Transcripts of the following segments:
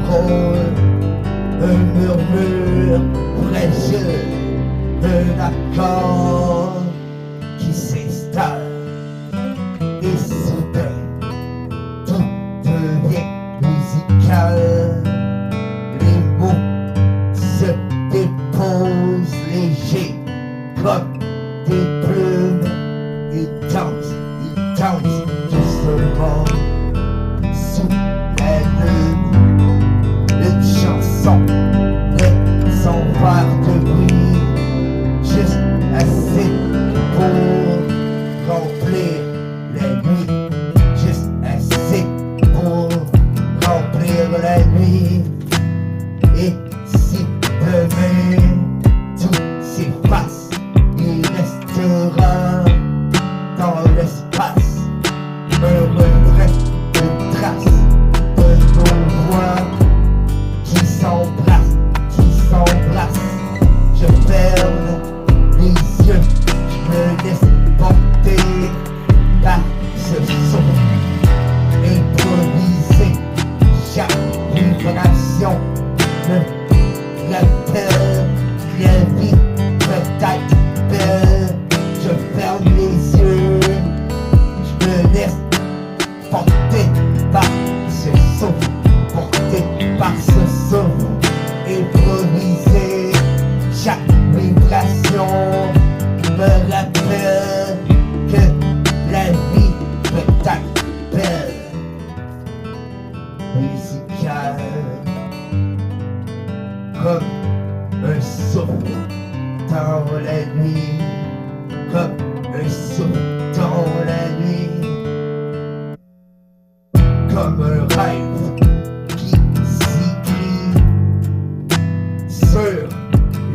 rôle, un murmure précieux d'un accord qui s'installe et soudain tout devient musical. Les mots se déposent légers comme des plumes. Ils dansent doucement sous la lune. Une chanson naît sans faire de bruit, juste assez pour remplir la nuit, juste assez pour remplir la nuit. Et si demain tout s'efface, il restera dans l'espace un regret, une trace de nos voix qui s'embrassent. Je ferme les yeux, je me laisse porter par ce son improvisé. Chaque vibration me rappelle la vie peut-être belle. Je ferme les yeux, je me laisse porter par ce son, porter par ce son improvisé. Chaque vibration me rappelle que la vie peut être belle, musicale, comme un souffle dans la nuit, comme un souffle dans la nuit, comme un rêve qui s'écrit sur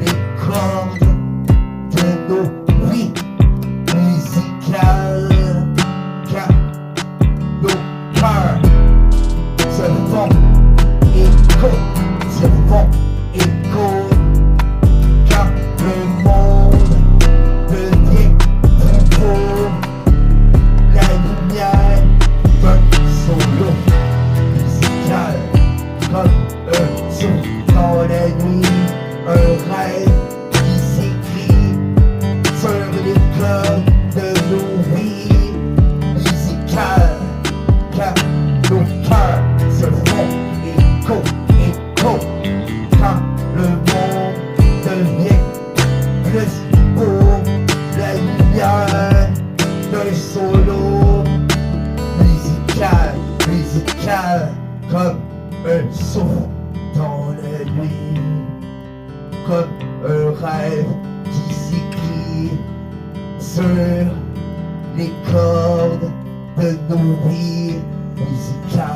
les cordes de nos vies musicales, car nos cœurs se font écho, quand le monde devient plus beau. La lumière d'un solo musical, comme un souffle dans la nuit, un rêve qui s'écrit sur les cordes de nos vies musicales, car nos cœurs se font écho, quand le monde devient plus beau. La lumière d'un solo musical, comme un souffle dans la nuit, comme un rêve qui s'écrit sur les cordes de nos vies musicales.